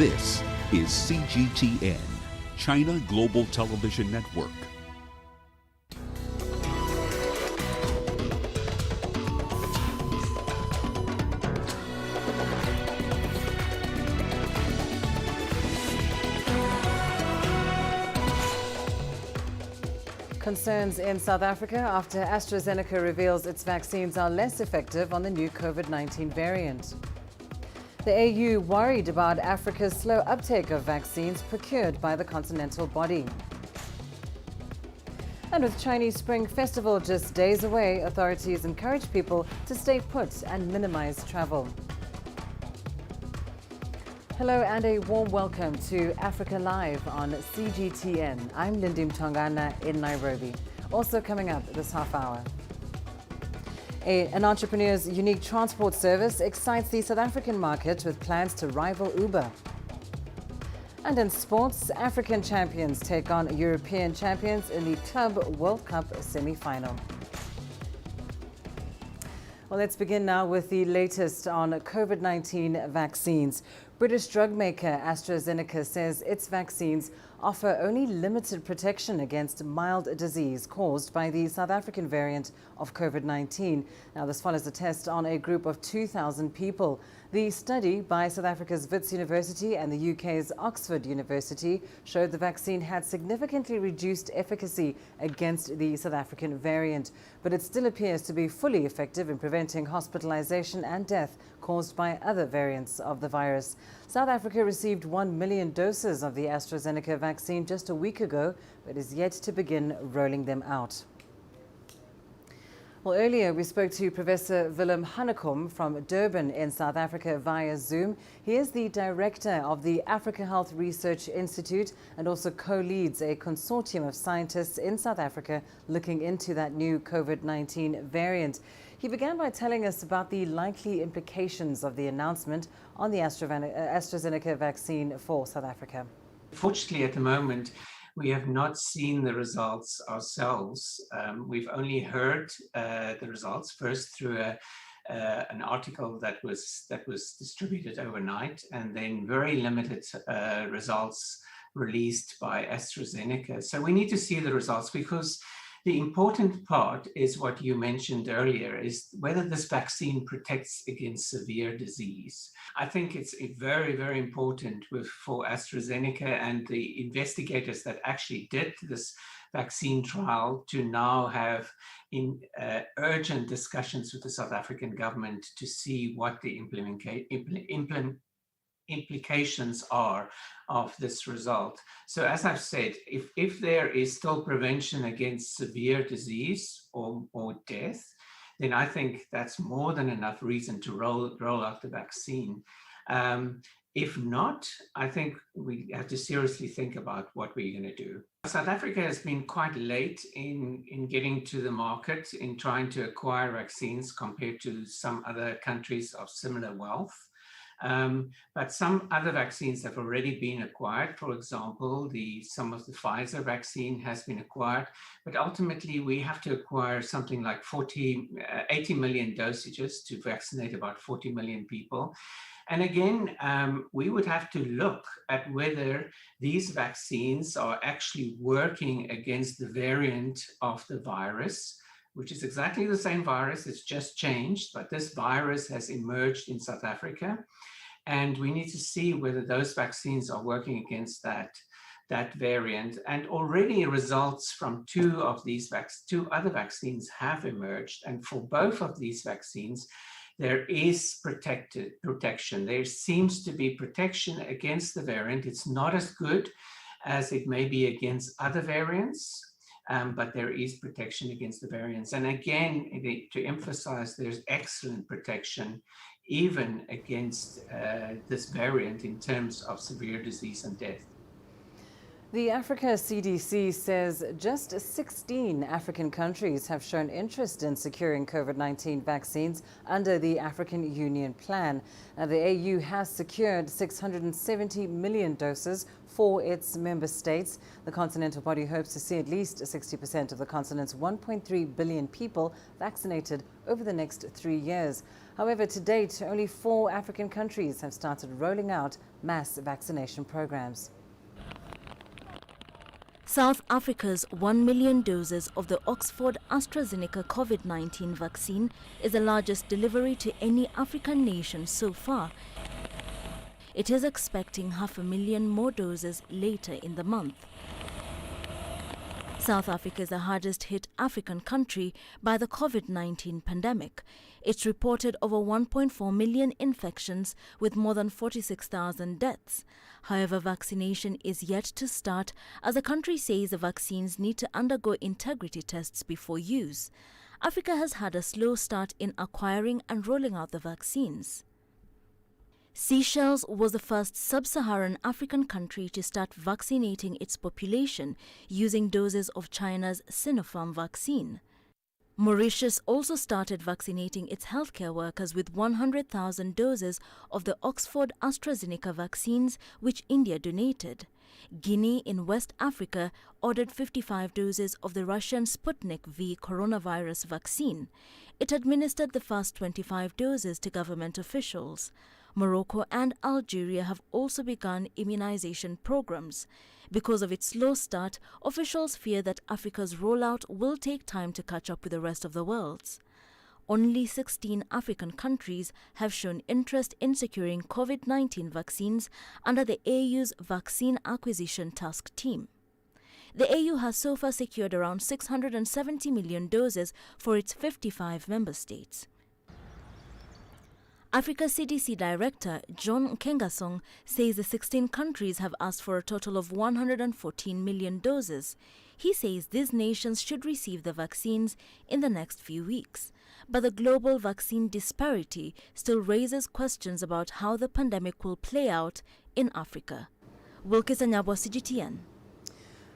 This is CGTN, China Global Television Network. Concerns in South Africa after AstraZeneca reveals its vaccines are less effective on the new COVID-19 variant. The AU worried about Africa's slow uptake of vaccines procured by the continental body. And with Chinese Spring Festival just days away, authorities encourage people to stay put and minimize travel. Hello and a warm welcome to Africa Live on CGTN. I'm Lindy Mtongana in Nairobi. Also coming up this half hour. An entrepreneur's unique transport service excites the South African market with plans to rival Uber. And in sports, African champions take on European champions in the Club World Cup semi-final. Well, let's begin now with the latest on COVID-19 vaccines. British drug maker AstraZeneca says its vaccines offer only limited protection against mild disease caused by the South African variant of COVID-19. Now, this follows a test on a group of 2,000 people. The study by South Africa's Wits University and the UK's Oxford University showed the vaccine had significantly reduced efficacy against the South African variant, but it still appears to be fully effective in preventing hospitalization and death caused by other variants of the virus. South Africa received 1 million doses of the AstraZeneca vaccine just a week ago, but is yet to begin rolling them out. Well, earlier we spoke to Professor Willem Hannekom from Durban in South Africa via Zoom. He is the director of the Africa Health Research Institute and also co-leads a consortium of scientists in South Africa looking into that new COVID-19 variant. He began by telling us about the likely implications of the announcement on the AstraZeneca vaccine for South Africa. Fortunately, at the moment, we have not seen the results ourselves. We've only heard the results first through an article that was distributed overnight, and then very limited results released by AstraZeneca. So we need to see the results, because the important part is what you mentioned earlier, is whether this vaccine protects against severe disease. I think it's very, very important for AstraZeneca and the investigators that actually did this vaccine trial to now have urgent discussions with the South African government to see what the implications are of this result. So as I've said, if there is still prevention against severe disease or death, then I think that's more than enough reason to roll out the vaccine. If not, I think we have to seriously think about what we're going to do. South Africa has been quite late in getting to the market, in trying to acquire vaccines compared to some other countries of similar wealth. But some other vaccines have already been acquired. For example, some of the Pfizer vaccine has been acquired, but ultimately we have to acquire something like 80 million dosages to vaccinate about 40 million people. And again, we would have to look at whether these vaccines are actually working against the variant of the virus, which is exactly the same virus. It's just changed, but this virus has emerged in South Africa. And we need to see whether those vaccines are working against that variant. And already results from two other vaccines have emerged. And for both of these vaccines, there is protection. There seems to be protection against the variant. It's not as good as it may be against other variants, but there is protection against the variants. And again, to emphasize, there's excellent protection even against this variant in terms of severe disease and death. The Africa CDC says just 16 African countries have shown interest in securing COVID-19 vaccines under the African Union plan. Now, the AU has secured 670 million doses for its member states. The continental body hopes to see at least 60% of the continent's 1.3 billion people vaccinated over the next 3 years. However, to date, only 4 African countries have started rolling out mass vaccination programs. South Africa's 1 million doses of the Oxford AstraZeneca COVID-19 vaccine is the largest delivery to any African nation so far. It is expecting 500,000 more doses later in the month. South Africa is the hardest hit African country by the COVID-19 pandemic. It's reported over 1.4 million infections with more than 46,000 deaths. However, vaccination is yet to start as the country says the vaccines need to undergo integrity tests before use. Africa has had a slow start in acquiring and rolling out the vaccines. Seychelles was the first sub-Saharan African country to start vaccinating its population using doses of China's Sinopharm vaccine. Mauritius also started vaccinating its healthcare workers with 100,000 doses of the Oxford AstraZeneca vaccines, which India donated. Guinea in West Africa ordered 55 doses of the Russian Sputnik V coronavirus vaccine. It administered the first 25 doses to government officials. Morocco and Algeria have also begun immunization programs. Because of its slow start, officials fear that Africa's rollout will take time to catch up with the rest of the world's. Only 16 African countries have shown interest in securing COVID-19 vaccines under the AU's Vaccine Acquisition Task Team. The AU has so far secured around 670 million doses for its 55 member states. Africa CDC Director John Nkengasong says the 16 countries have asked for a total of 114 million doses. He says these nations should receive the vaccines in the next few weeks. But the global vaccine disparity still raises questions about how the pandemic will play out in Africa. Wilkes Anyabwa, CGTN.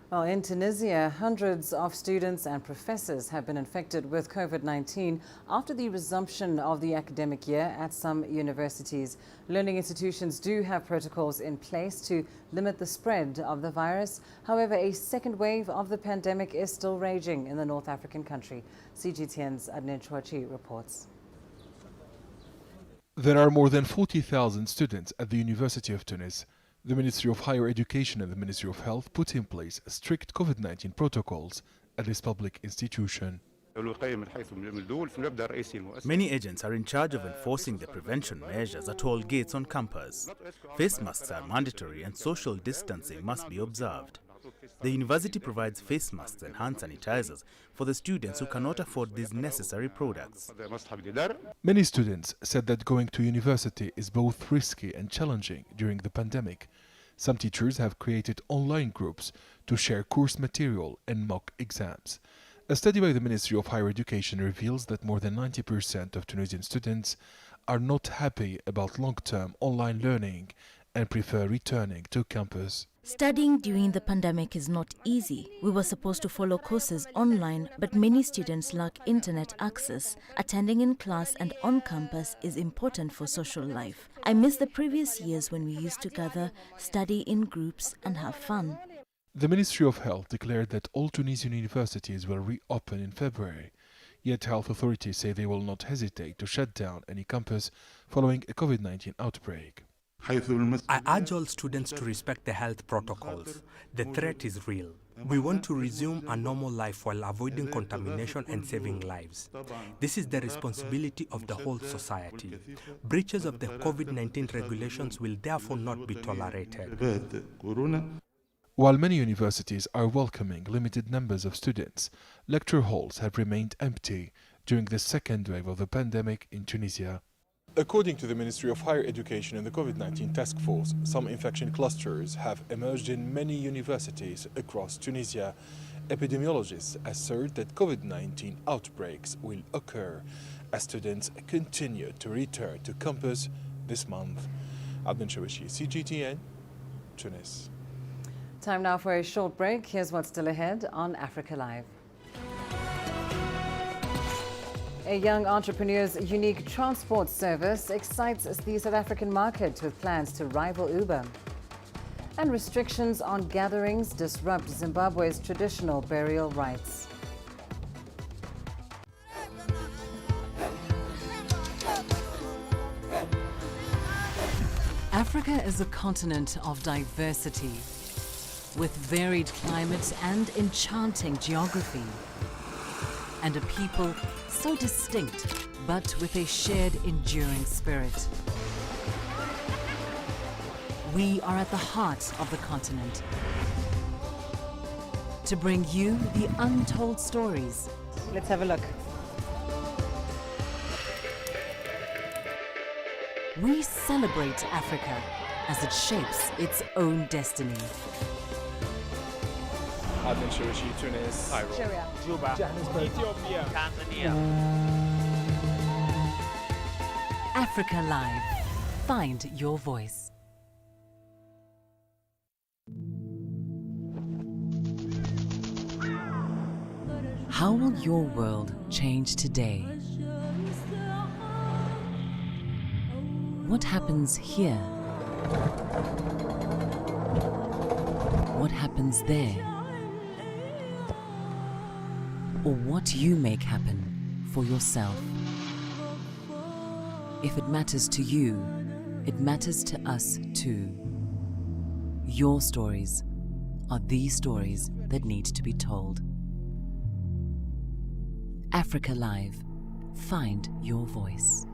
Well, in Tunisia, hundreds of students and professors have been infected with COVID-19 after the resumption of the academic year at some universities. Learning institutions do have protocols in place to limit the spread of the virus. However, a second wave of the pandemic is still raging in the North African country. CGTN's Adnan Chouachi reports. There are more than 40,000 students at the University of Tunis. The Ministry of Higher Education and the Ministry of Health put in place strict COVID-19 protocols at this public institution. Many agents are in charge of enforcing the prevention measures at all gates on campus. Face masks are mandatory and social distancing must be observed. The university provides face masks and hand sanitizers for the students who cannot afford these necessary products. Many students said that going to university is both risky and challenging during the pandemic. Some teachers have created online groups to share course material and mock exams. A study by the Ministry of Higher Education reveals that more than 90% of Tunisian students are not happy about long-term online learning and prefer returning to campus. Studying during the pandemic is not easy. We were supposed to follow courses online, but many students lack internet access. Attending in class and on campus is important for social life. I miss the previous years when we used to gather, study in groups and have fun. The Ministry of Health declared that all Tunisian universities will reopen in February. Yet health authorities say they will not hesitate to shut down any campus following a COVID-19 outbreak. I urge all students to respect the health protocols. The threat is real. We want to resume a normal life while avoiding contamination and saving lives. This is the responsibility of the whole society. Breaches of the COVID-19 regulations will therefore not be tolerated. While many universities are welcoming limited numbers of students, lecture halls have remained empty during the second wave of the pandemic in Tunisia. According to the Ministry of Higher Education and the COVID-19 task force, some infection clusters have emerged in many universities across Tunisia. Epidemiologists assert that COVID-19 outbreaks will occur as students continue to return to campus this month. Adnan Chouachi, CGTN, Tunis. Time now for a short break. Here's what's still ahead on Africa Live. A young entrepreneur's unique transport service excites the South African market with plans to rival Uber. And restrictions on gatherings disrupt Zimbabwe's traditional burial rites. Africa is a continent of diversity, with varied climate and enchanting geography, and a people so distinct, but with a shared enduring spirit. We are at the heart of the continent to bring you the untold stories. Let's have a look. We celebrate Africa as it shapes its own destiny. Tunis, Cairo, Juba, Ethiopia, Tanzania. Africa Live. Find your voice. How will your world change today? What happens here? What happens there? Or what you make happen for yourself. If it matters to you, it matters to us too. Your stories are the stories that need to be told. Africa Live. Find your voice.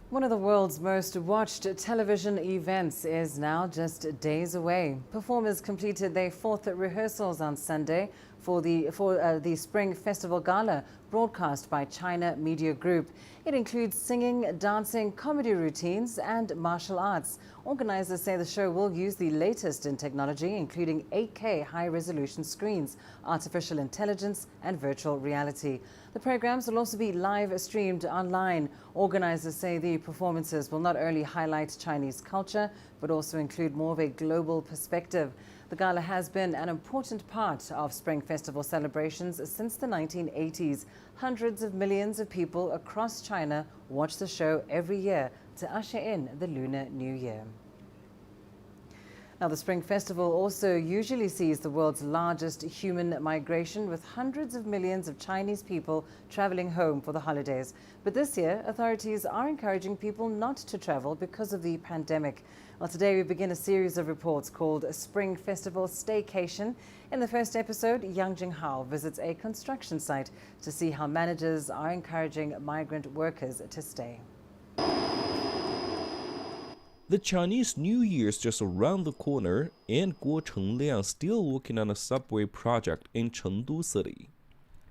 One of the world's most watched television events is now just days away. Performers completed their fourth rehearsals on Sunday for the Spring Festival Gala, broadcast by China Media Group. It includes singing, dancing, comedy routines, and martial arts. Organizers say the show will use the latest in technology, including 8K high-resolution screens, artificial intelligence, and virtual reality. The programs will also be live streamed online. Organizers say the performances will not only highlight Chinese culture, but also include more of a global perspective. The Gala has been an important part of Spring Festival celebrations since the 1980s. Hundreds of millions of people across China watch the show every year to usher in the Lunar New Year. Now, the Spring Festival also usually sees the world's largest human migration, with hundreds of millions of Chinese people traveling home for the holidays. But this year, authorities are encouraging people not to travel because of the pandemic. Well, today we begin a series of reports called Spring Festival Staycation. In the first episode, Yang Jinghao visits a construction site to see how managers are encouraging migrant workers to stay. The Chinese New Year's just around the corner, and Guo Chengliang still working on a subway project in Chengdu City.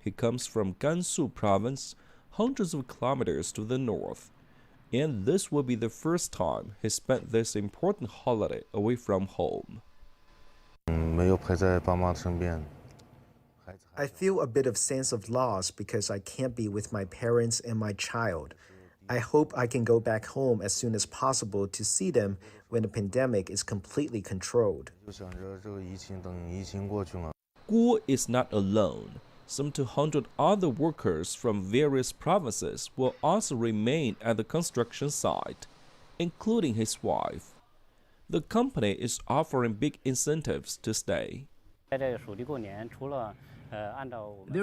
He comes from Gansu province, hundreds of kilometers to the north, and this will be the first time he spent this important holiday away from home. I feel a bit of sense of loss because I can't be with my parents and my child. I hope I can go back home as soon as possible to see them when the pandemic is completely controlled. Guo is not alone. Some 200 other workers from various provinces will also remain at the construction site, including his wife. The company is offering big incentives to stay. They'll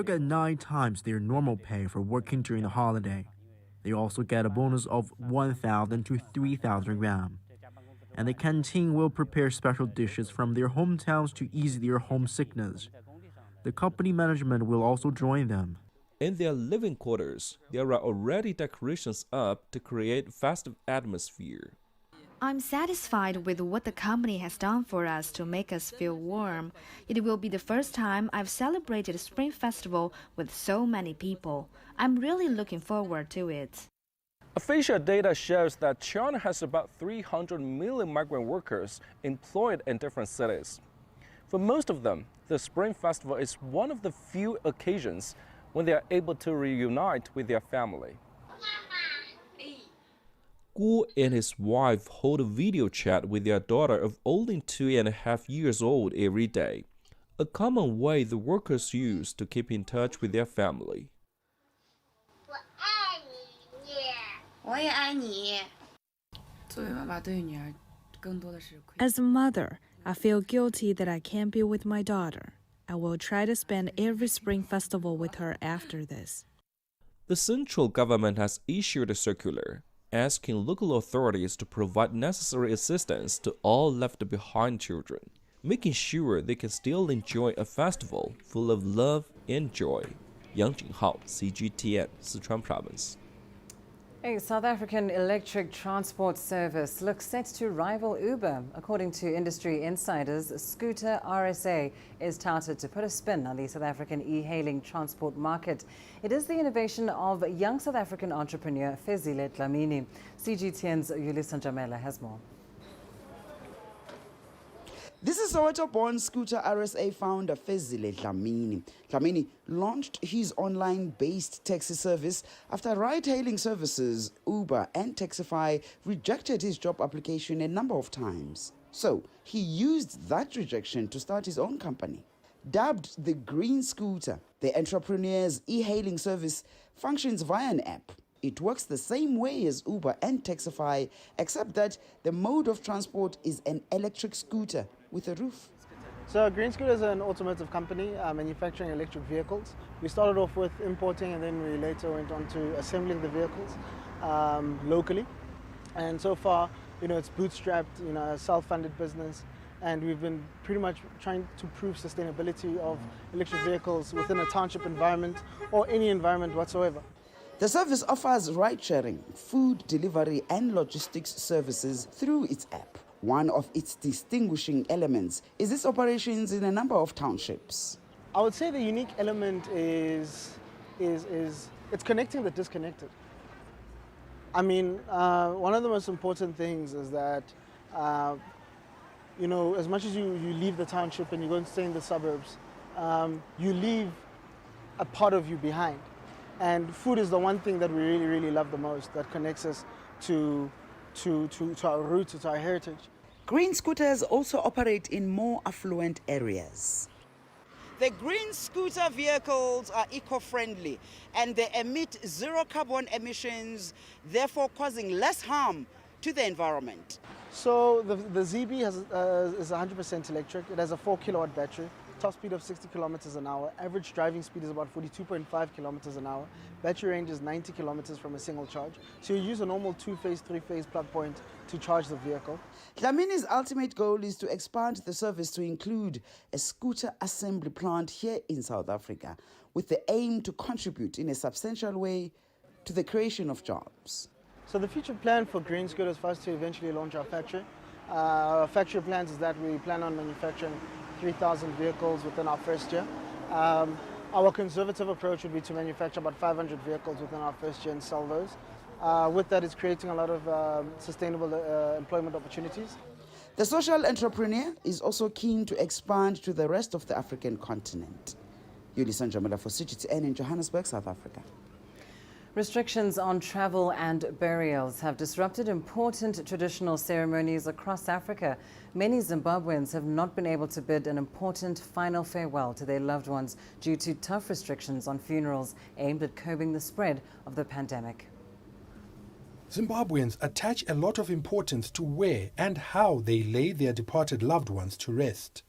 get 9 times their normal pay for working during the holiday. They also get a bonus of 1,000 to 3,000 yuan. And the canteen will prepare special dishes from their hometowns to ease their homesickness. The company management will also join them. In their living quarters, there are already decorations up to create festive atmosphere. I'm satisfied with what the company has done for us to make us feel warm. It will be the first time I've celebrated a Spring Festival with so many people. I'm really looking forward to it. Official data shows that China has about 300 million migrant workers employed in different cities. For most of them, the Spring Festival is one of the few occasions when they are able to reunite with their family. Guo and his wife hold a video chat with their daughter of only 2.5 years old every day. a common way the workers use to keep in touch with their family. As a mother, I feel guilty that I can't be with my daughter. I will try to spend every Spring Festival with her after this. The central government has issued a circular asking local authorities to provide necessary assistance to all left behind children, making sure they can still enjoy a festival full of love and joy. Yang Jinghao, CGTN, Sichuan Province. A South African electric transport service looks set to rival Uber. According to industry insiders, Scooter RSA is touted to put a spin on the South African e-hailing transport market. It is the innovation of young South African entrepreneur Fezile Dlamini. CGTN's Lindy Mtongana has more. This is Soweto-born Scooter RSA founder Fezile Dlamini. Dlamini launched his online-based taxi service after ride-hailing services Uber and Taxify rejected his job application a number of times. So he used that rejection to start his own company. Dubbed the Green Scooter, the entrepreneur's e-hailing service functions via an app. It works the same way as Uber and Taxify, except that the mode of transport is an electric scooter with a roof. So Green Scooter is an automotive company manufacturing electric vehicles. We started off with importing, and then we later went on to assembling the vehicles locally. And so far, it's bootstrapped, a self-funded business, and we've been pretty much trying to prove sustainability of electric vehicles within a township environment or any environment whatsoever. The service offers ride-sharing, food delivery and logistics services through its app. One of its distinguishing elements is its operations in a number of townships. I would say the unique element is it's connecting the disconnected. I mean, one of the most important things is that, as much as you leave the township and you go and stay in the suburbs, you leave a part of you behind. And food is the one thing that we really, really love the most, that connects us to our roots, to our heritage. Green Scooters also operate in more affluent areas. The Green Scooter vehicles are eco-friendly and they emit zero carbon emissions, therefore causing less harm to the environment. So the ZB is 100% electric. It has a 4 kilowatt battery. Top speed of 60 kilometers an hour. Average driving speed is about 42.5 kilometers an hour. Battery range is 90 kilometers from a single charge. So you use a normal 2-phase, 3-phase plug point to charge the vehicle. Dlamini's ultimate goal is to expand the service to include a scooter assembly plant here in South Africa, with the aim to contribute in a substantial way to the creation of jobs. So the future plan for Green Scooter is for us to eventually launch our factory. Our factory plans is that we plan on manufacturing 3,000 vehicles within our first year. Our conservative approach would be to manufacture about 500 vehicles within our first year and sell those. With that, it's creating a lot of sustainable employment opportunities. The social entrepreneur is also keen to expand to the rest of the African continent. Lindy Mtongana for CGTN in Johannesburg, South Africa. Restrictions on travel and burials have disrupted important traditional ceremonies across Africa. Many Zimbabweans have not been able to bid an important final farewell to their loved ones due to tough restrictions on funerals aimed at curbing the spread of the pandemic. Zimbabweans attach a lot of importance to where and how they lay their departed loved ones to rest.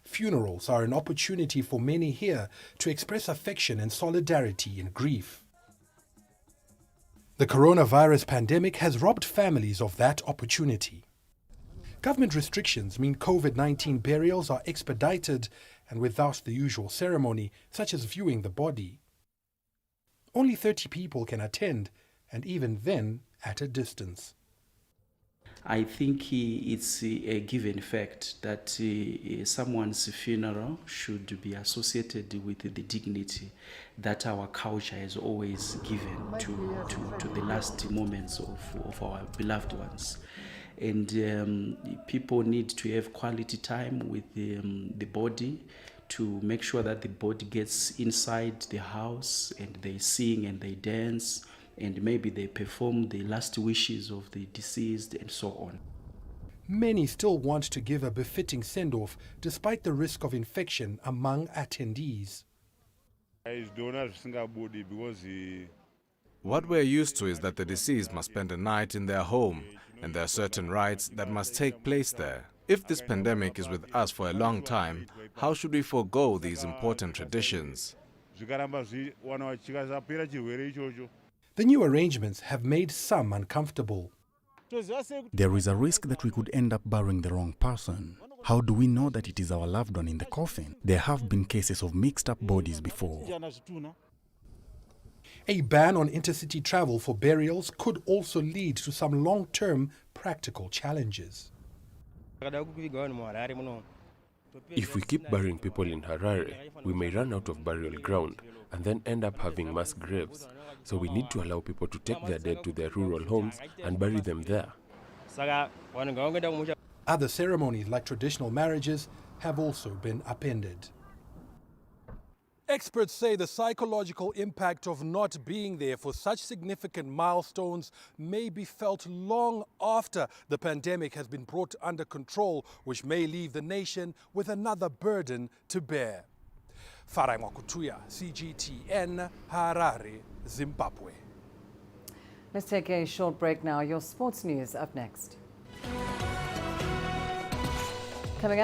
Funerals are an opportunity for many here to express affection and solidarity in grief. The coronavirus pandemic has robbed families of that opportunity. Government restrictions mean COVID-19 burials are expedited and without the usual ceremony, such as viewing the body. Only 30 people can attend, and even then at a distance. I think it's a given fact that someone's funeral should be associated with the dignity that our culture has always given to the last moments of our beloved ones. And people need to have quality time with the body to make sure that the body gets inside the house and they sing and they dance, and maybe they perform the last wishes of the deceased and so on. Many still want to give a befitting send-off despite the risk of infection among attendees. What we're used to is that the deceased must spend a night in their home, and there are certain rites that must take place there. If this pandemic is with us for a long time, how should we forego these important traditions? The new arrangements have made some uncomfortable. There is a risk that we could end up burying the wrong person. How do we know that it is our loved one in the coffin? There have been cases of mixed up bodies before. A ban on intercity travel for burials could also lead to some long-term practical challenges. If we keep burying people in Harare, we may run out of burial ground and then end up having mass graves. So we need to allow people to take their dead to their rural homes and bury them there. Other ceremonies like traditional marriages have also been appended. Experts say the psychological impact of not being there for such significant milestones may be felt long after the pandemic has been brought under control, which may leave the nation with another burden to bear. Farai Mwakutuya, CGTN, Harare, Zimbabwe. Let's take a short break now. Your sports news up next.